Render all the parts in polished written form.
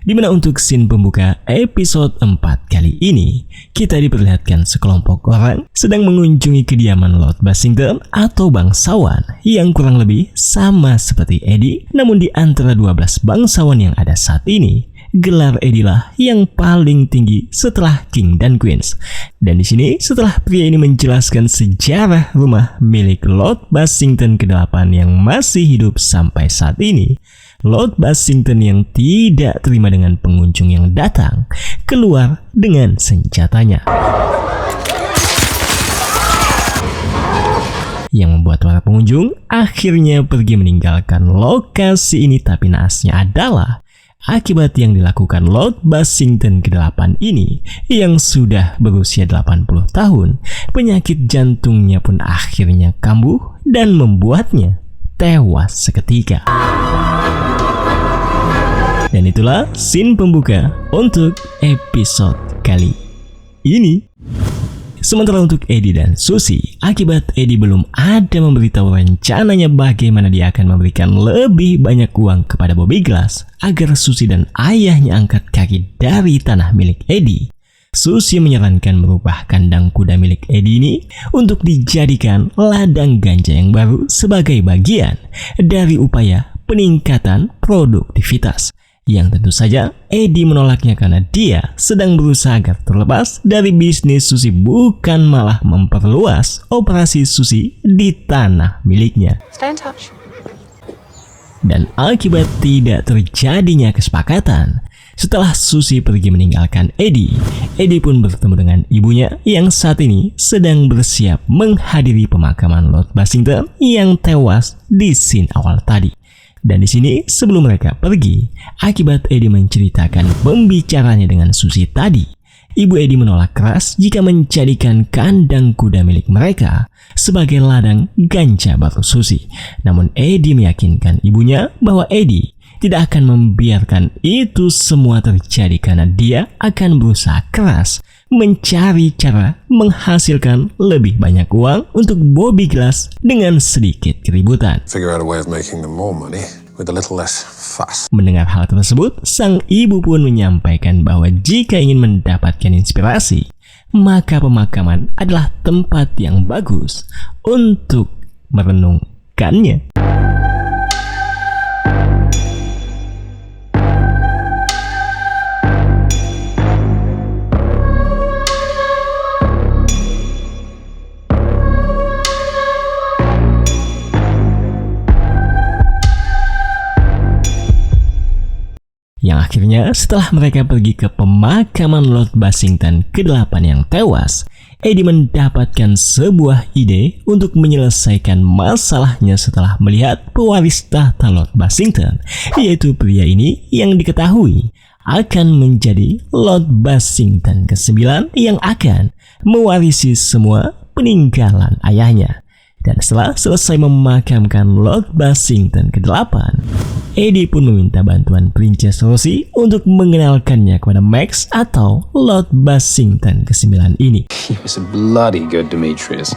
Di mana untuk scene pembuka episode 4 kali ini, kita diperlihatkan sekelompok orang sedang mengunjungi kediaman Lord Basington atau bangsawan yang kurang lebih sama seperti Eddie, namun di antara 12 bangsawan yang ada saat ini, gelar Eddie lah yang paling tinggi setelah King dan Queens. Dan di sini setelah pria ini menjelaskan sejarah rumah milik Lord Basington ke-8 yang masih hidup sampai saat ini, Lord Basington yang tidak terima dengan pengunjung yang datang keluar dengan senjatanya, yang membuat para pengunjung akhirnya pergi meninggalkan lokasi ini. Tapi naasnya adalah akibat yang dilakukan Lord Basington ke-8 ini yang sudah berusia 80 tahun, penyakit jantungnya pun akhirnya kambuh dan membuatnya tewas seketika. Dan itulah scene pembuka untuk episode kali ini. Sementara untuk Eddie dan Susie, akibat Eddie belum ada memberitahu rencananya bagaimana dia akan memberikan lebih banyak uang kepada Bobby Glass agar Susie dan ayahnya angkat kaki dari tanah milik Eddie, Susie menyarankan merubah kandang kuda milik Eddie ini untuk dijadikan ladang ganja yang baru sebagai bagian dari upaya peningkatan produktivitas. Yang tentu saja Eddie menolaknya karena dia sedang berusaha agar terlepas dari bisnis Susie, bukan malah memperluas operasi Susie di tanah miliknya. Stay in touch. Dan akibat tidak terjadinya kesepakatan, setelah Susie pergi meninggalkan Eddie, Eddie pun bertemu dengan ibunya yang saat ini sedang bersiap menghadiri pemakaman Lord Basington yang tewas di scene awal tadi. Dan di sini sebelum mereka pergi, akibat Eddie menceritakan pembicaranya dengan Susie tadi, ibu Eddie menolak keras jika menjadikan kandang kuda milik mereka sebagai ladang ganja baru Susie. Namun Eddie meyakinkan ibunya bahwa Eddie tidak akan membiarkan itu semua terjadi karena dia akan berusaha keras mencari cara menghasilkan lebih banyak uang untuk Bobby Glass dengan sedikit keributan. Figure out a way of making them more money with a little less fuss. Mendengar hal tersebut, sang ibu pun menyampaikan bahwa jika ingin mendapatkan inspirasi, maka pemakaman adalah tempat yang bagus untuk merenungkannya. Yang akhirnya setelah mereka pergi ke pemakaman Lord Basington ke-8 yang tewas, Eddie mendapatkan sebuah ide untuk menyelesaikan masalahnya setelah melihat pewaris tahta Lord Basington, yaitu pria ini yang diketahui akan menjadi Lord Basington ke-9 yang akan mewarisi semua peninggalan ayahnya. Dan setelah selesai memakamkan Lord Basington ke-8, Eddie pun meminta bantuan Princess Rosie untuk mengenalkannya kepada Max atau Lord Basington ke-9 ini. He was a bloody good Demetrius.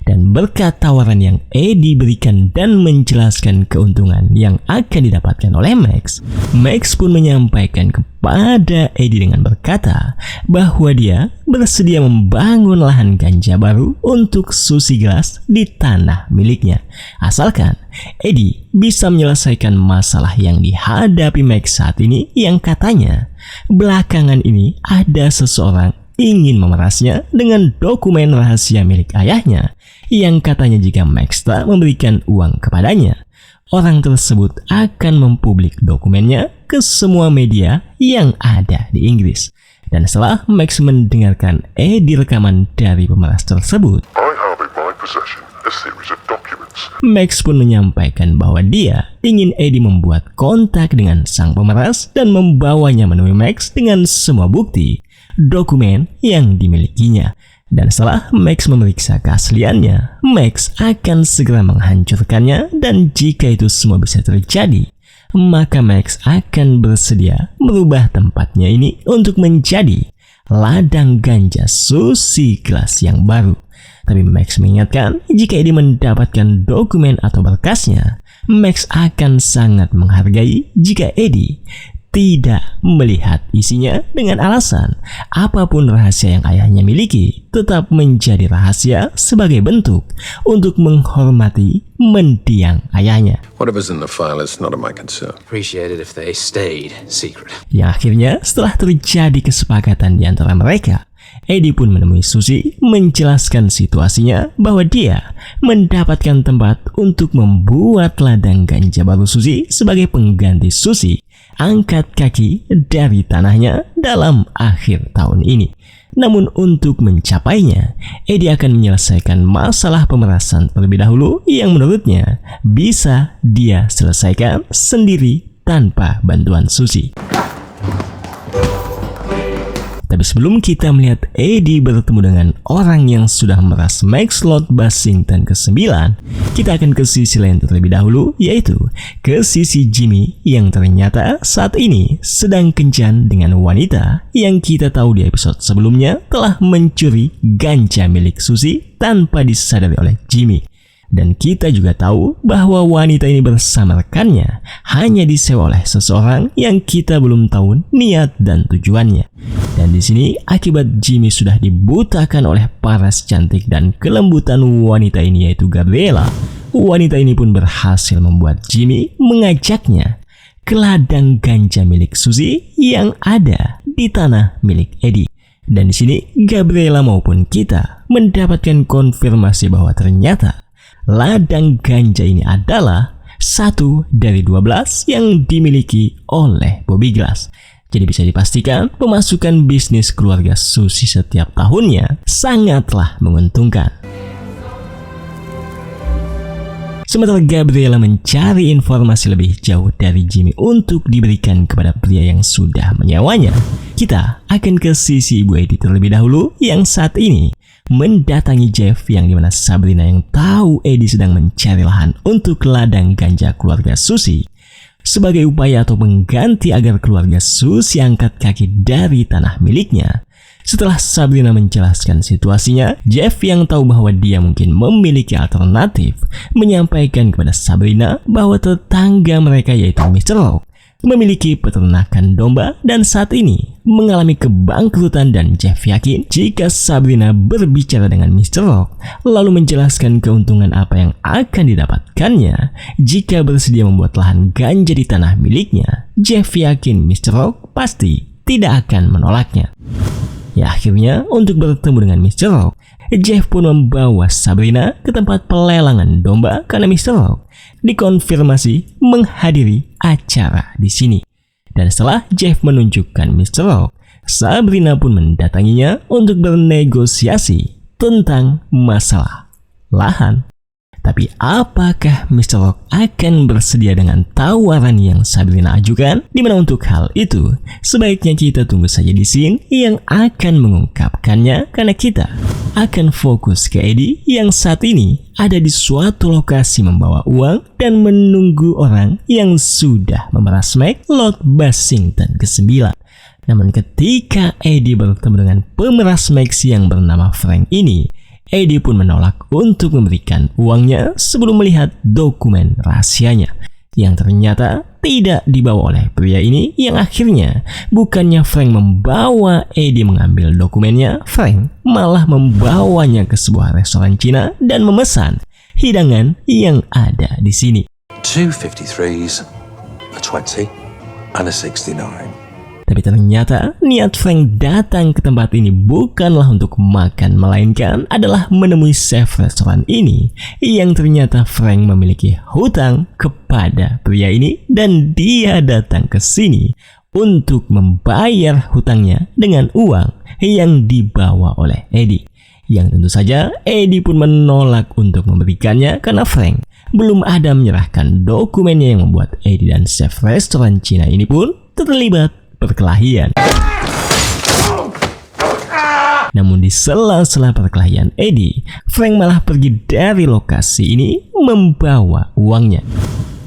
Dan berkat tawaran yang Eddie berikan dan menjelaskan keuntungan yang akan didapatkan oleh Max, Max pun menyampaikan kepada Eddie dengan berkata bahwa dia bersedia membangun lahan ganja baru untuk Susie Glass di tanah miliknya, asalkan Eddie bisa menyelesaikan masalah yang dihadapi Max saat ini, yang katanya belakangan ini ada seseorang ingin memerasnya dengan dokumen rahasia milik ayahnya, yang katanya jika Max tak memberikan uang kepadanya, orang tersebut akan mempublik dokumennya ke semua media yang ada di Inggris. Dan setelah Max mendengarkan Eddie rekaman dari pemeras tersebut, I have in my possession a series of documents. Max pun menyampaikan bahwa dia ingin Eddie membuat kontak dengan sang pemeras dan membawanya menemui Max dengan semua bukti dokumen yang dimilikinya. Dan setelah Max memeriksa keasliannya, Max akan segera menghancurkannya, dan jika itu semua bisa terjadi, maka Max akan bersedia merubah tempatnya ini untuk menjadi ladang ganja Susie Glass yang baru. Tapi Max mengingatkan jika Eddie mendapatkan dokumen atau berkasnya, Max akan sangat menghargai jika Eddie tidak melihat isinya dengan alasan apapun rahasia yang ayahnya miliki tetap menjadi rahasia sebagai bentuk untuk menghormati mendiang ayahnya. Whatever's in the file is not of my concern. Appreciate it if they stayed secret. Yang akhirnya setelah terjadi kesepakatan di antara mereka, Eddie pun menemui Suzy menjelaskan situasinya bahwa dia mendapatkan tempat untuk membuat ladang ganja baru Suzy sebagai pengganti Suzy angkat kaki dari tanahnya dalam akhir tahun ini. Namun untuk mencapainya, Eddie akan menyelesaikan masalah pemerasan terlebih dahulu yang menurutnya bisa dia selesaikan sendiri tanpa bantuan Suzy. Tapi sebelum kita melihat Eddie bertemu dengan orang yang sudah memeras Max Lord Bassington ke-9, kita akan ke sisi lain terlebih dahulu, yaitu ke sisi Jimmy yang ternyata saat ini sedang kencan dengan wanita yang kita tahu di episode sebelumnya telah mencuri ganja milik Suzy tanpa disadari oleh Jimmy. Dan kita juga tahu bahwa wanita ini bersama rekannya hanya disewa oleh seseorang yang kita belum tahu niat dan tujuannya. Dan di sini akibat Jimmy sudah dibutakan oleh paras cantik dan kelembutan wanita ini yaitu Gabriella, wanita ini pun berhasil membuat Jimmy mengajaknya ke ladang ganja milik Suzy yang ada di tanah milik Eddie. Dan di sini Gabriella maupun kita mendapatkan konfirmasi bahwa ternyata ladang ganja ini adalah satu dari 12 yang dimiliki oleh Bobby Glass. Jadi bisa dipastikan pemasukan bisnis keluarga Suzy setiap tahunnya sangatlah menguntungkan. Sementara Gabriella mencari informasi lebih jauh dari Jimmy untuk diberikan kepada pria yang sudah menyewanya, kita akan ke sisi Ibu Eddie terlebih dahulu yang saat ini mendatangi Jeff yang dimana Sabrina yang tahu Eddie sedang mencari lahan untuk ladang ganja keluarga Suzy sebagai upaya atau pengganti agar keluarga Suzy angkat kaki dari tanah miliknya. Setelah Sabrina menjelaskan situasinya, Jeff yang tahu bahwa dia mungkin memiliki alternatif menyampaikan kepada Sabrina bahwa tetangga mereka yaitu Mr. Rock memiliki peternakan domba dan saat ini mengalami kebangkrutan, dan Jeff yakin jika Sabrina berbicara dengan Mr. Rock lalu menjelaskan keuntungan apa yang akan didapatkannya jika bersedia membuat lahan ganja di tanah miliknya, Jeff yakin Mr. Rock pasti tidak akan menolaknya. Ya akhirnya untuk bertemu dengan Mr. Rock, Jeff pun membawa Sabrina ke tempat pelelangan domba karena Mr. Rock dikonfirmasi menghadiri acara di sini. Dan setelah Jeff menunjukkan Mr. Rock, Sabrina pun mendatanginya untuk bernegosiasi tentang masalah lahan. Tapi apakah Mr. Rock akan bersedia dengan tawaran yang Sabrina ajukan? Dimana untuk hal itu, sebaiknya kita tunggu saja di scene yang akan mengungkapkannya karena kita akan fokus ke Eddie yang saat ini ada di suatu lokasi membawa uang dan menunggu orang yang sudah memeras Max Lord Bassington ke-9. Namun ketika Eddie bertemu dengan pemeras Max yang bernama Frank ini, Eddie pun menolak untuk memberikan uangnya sebelum melihat dokumen rahasianya yang ternyata tidak dibawa oleh pria ini, yang akhirnya bukannya Frank membawa Eddie mengambil dokumennya, Frank malah membawanya ke sebuah restoran Cina dan memesan hidangan yang ada di sini. 2 53s, a 20 and a 69. Tapi ternyata niat Frank datang ke tempat ini bukanlah untuk makan, melainkan adalah menemui chef restoran ini yang ternyata Frank memiliki hutang kepada pria ini dan dia datang ke sini untuk membayar hutangnya dengan uang yang dibawa oleh Eddie. Yang tentu saja Eddie pun menolak untuk memberikannya karena Frank belum ada menyerahkan dokumennya yang membuat Eddie dan chef restoran Cina ini pun terlibat perkelahian. Namun di sela-sela perkelahian Eddie, Frank malah pergi dari lokasi ini membawa uangnya.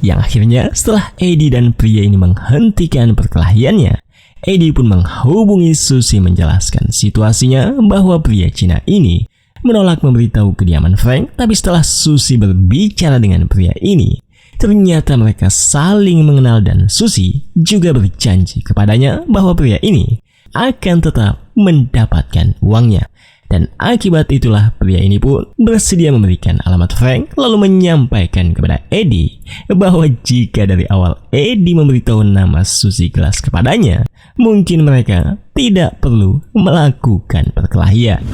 Yang akhirnya setelah Eddie dan pria ini menghentikan perkelahiannya, Eddie pun menghubungi Suzy menjelaskan situasinya bahwa pria Cina ini menolak memberitahu kediaman Frank. Tapi setelah Suzy berbicara dengan pria ini, Ternyata mereka saling mengenal dan Suzy juga berjanji kepadanya bahwa pria ini akan tetap mendapatkan uangnya. Dan akibat itulah pria ini pun bersedia memberikan alamat Frank lalu menyampaikan kepada Eddie bahwa jika dari awal Eddie memberitahu nama Suzy Glass kepadanya, mungkin mereka tidak perlu melakukan perkelahian.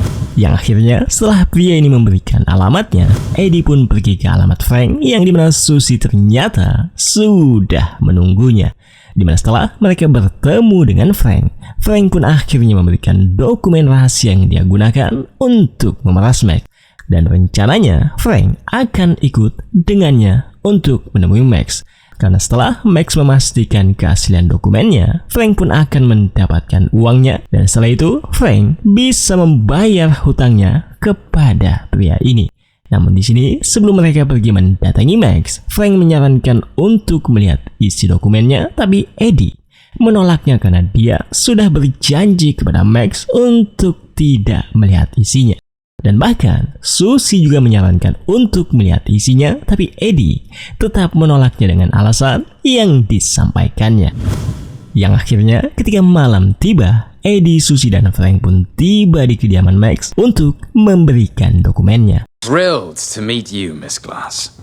Yang akhirnya setelah pria ini memberikan alamatnya, Eddie pun pergi ke alamat Frank yang dimana Suzy ternyata sudah menunggunya. Dimana setelah mereka bertemu dengan Frank pun akhirnya memberikan dokumen rahasia yang dia gunakan untuk memeras Max. Dan rencananya Frank akan ikut dengannya untuk menemui Max. Karena setelah Max memastikan keaslian dokumennya, Frank pun akan mendapatkan uangnya. Dan setelah itu Frank bisa membayar hutangnya kepada pria ini. Namun di sini sebelum mereka pergi mendatangi Max, Frank menyarankan untuk melihat isi dokumennya, tapi Eddie menolaknya karena dia sudah berjanji kepada Max untuk tidak melihat isinya. Dan bahkan Suzy juga menyarankan untuk melihat isinya, tapi Eddie tetap menolaknya dengan alasan yang disampaikannya. Yang akhirnya ketika malam tiba, Eddie, Suzy, dan Frank pun tiba di kediaman Max untuk memberikan dokumennya. Thrilled to meet you, Miss Glass.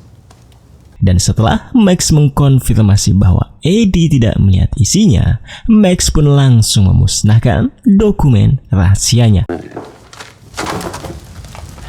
Dan setelah Max mengkonfirmasi bahwa Eddie tidak melihat isinya, Max pun langsung memusnahkan dokumen rahasianya.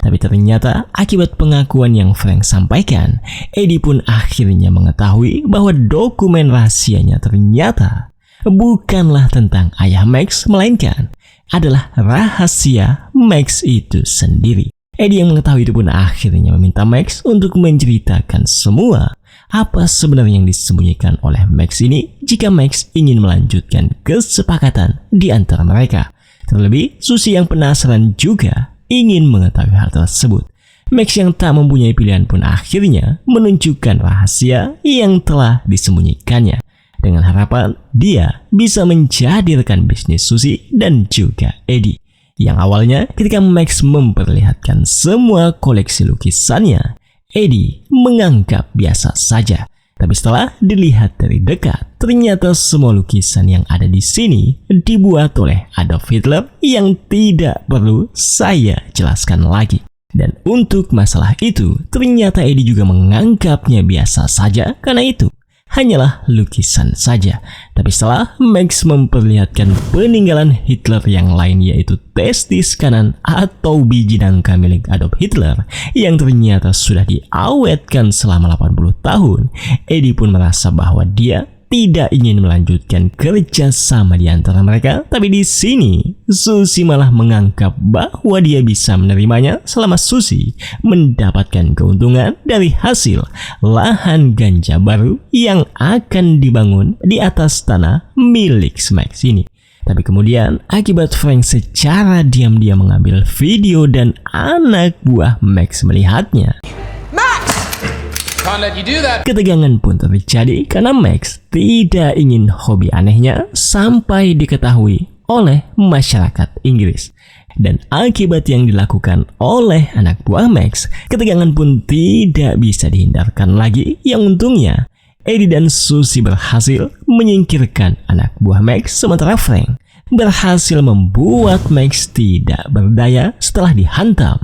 Tapi ternyata akibat pengakuan yang Frank sampaikan, Eddie pun akhirnya mengetahui bahwa dokumen rahasianya ternyata bukanlah tentang ayah Max, melainkan adalah rahasia Max itu sendiri. Eddie yang mengetahui itu pun akhirnya meminta Max untuk menceritakan semua apa sebenarnya yang disembunyikan oleh Max ini jika Max ingin melanjutkan kesepakatan di antara mereka. Terlebih, Suzy yang penasaran juga ingin mengetahui hal tersebut. Max yang tak mempunyai pilihan pun akhirnya menunjukkan rahasia yang telah disembunyikannya dengan harapan dia bisa menjadi rekan bisnis Suzy dan juga Eddie. Yang awalnya ketika Max memperlihatkan semua koleksi lukisannya, Eddie menganggap biasa saja. Tapi setelah dilihat dari dekat, ternyata semua lukisan yang ada di sini dibuat oleh Adolf Hitler yang tidak perlu saya jelaskan lagi. Dan untuk masalah itu, ternyata Eddie juga menganggapnya biasa saja karena itu hanyalah lukisan saja. Tapi setelah Max memperlihatkan peninggalan Hitler yang lain, yaitu testis kanan atau biji nangka milik Adolf Hitler yang ternyata sudah diawetkan selama 80 tahun, Eddie pun merasa bahwa dia tidak ingin melanjutkan kerja sama di antara mereka. Tapi di sini Suzy malah menganggap bahwa dia bisa menerimanya selama Suzy mendapatkan keuntungan dari hasil lahan ganja baru yang akan dibangun di atas tanah milik Max ini. Tapi kemudian akibat Frank secara diam-diam mengambil video dan anak buah Max melihatnya, ketegangan pun terjadi karena Max tidak ingin hobi anehnya sampai diketahui oleh masyarakat Inggris. Dan akibat yang dilakukan oleh anak buah Max, ketegangan pun tidak bisa dihindarkan lagi. Yang untungnya Eddie dan Suzy berhasil menyingkirkan anak buah Max, sementara Frank berhasil membuat Max tidak berdaya setelah dihantam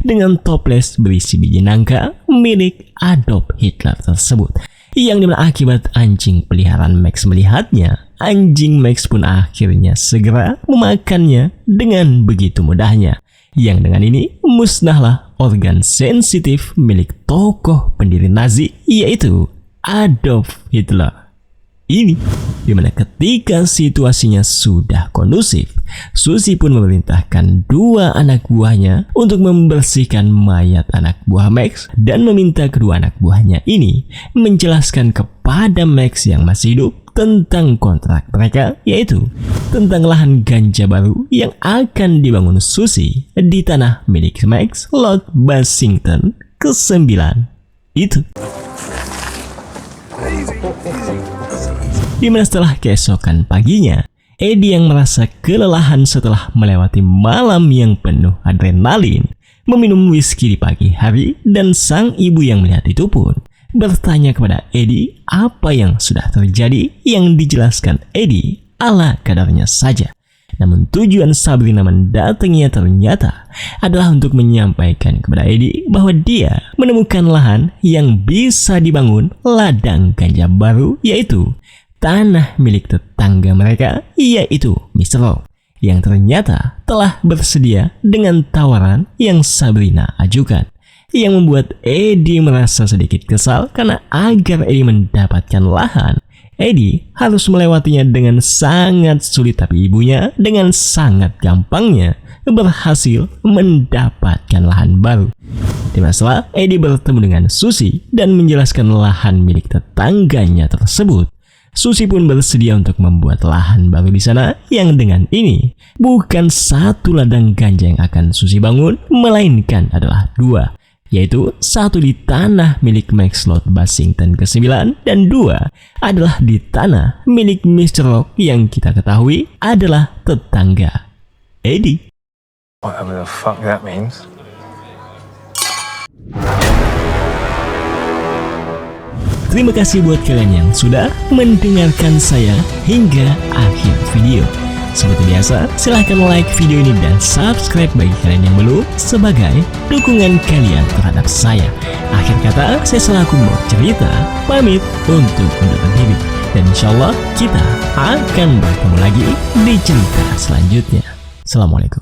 dengan toples berisi biji nangka milik Adolf Hitler tersebut. Yang dimana akibat anjing peliharaan Max melihatnya, anjing Max pun akhirnya segera memakannya dengan begitu mudahnya. Yang dengan ini musnahlah organ sensitif milik tokoh pendiri Nazi, yaitu Adolf Hitler. Ini dimana ketika situasinya sudah kondusif, Suzy pun memerintahkan dua anak buahnya untuk membersihkan mayat anak buah Max dan meminta kedua anak buahnya ini menjelaskan kepada Max yang masih hidup tentang kontrak mereka, yaitu tentang lahan ganja baru yang akan dibangun Suzy di tanah milik Max, Lord Bassington ke-9 itu. Dimana setelah keesokan paginya, Eddie yang merasa kelelahan setelah melewati malam yang penuh adrenalin meminum whisky di pagi hari, dan sang ibu yang melihat itu pun bertanya kepada Eddie apa yang sudah terjadi, yang dijelaskan Eddie ala kadarnya saja. Namun tujuan Sabrina mendatanginya ternyata adalah untuk menyampaikan kepada Eddie bahwa dia menemukan lahan yang bisa dibangun ladang ganja baru, yaitu tanah milik tetangga mereka, yaitu Mr. Rock, yang ternyata telah bersedia dengan tawaran yang Sabrina ajukan, yang membuat Eddie merasa sedikit kesal karena agar Eddie mendapatkan lahan, Eddie harus melewatinya dengan sangat sulit, tapi ibunya dengan sangat gampangnya berhasil mendapatkan lahan baru. Di masalah, Eddie bertemu dengan Susie dan menjelaskan lahan milik tetangganya tersebut. Susie pun bersedia untuk membuat lahan baru di sana, yang dengan ini bukan satu ladang ganja yang akan Susie bangun, melainkan adalah dua, yaitu satu di tanah milik Max Lord Basington ke-9 dan dua adalah di tanah milik Mr. Rock yang kita ketahui adalah tetangga Eddie. Whatever the fuck that means. Terima kasih buat kalian yang sudah mendengarkan saya hingga akhir video. Seperti biasa, silahkan like video ini dan subscribe bagi kalian yang belum, sebagai dukungan kalian terhadap saya. Akhir kata, saya selaku mau cerita, pamit untuk undur diri. Dan insyaallah kita akan bertemu lagi di cerita selanjutnya. Assalamualaikum.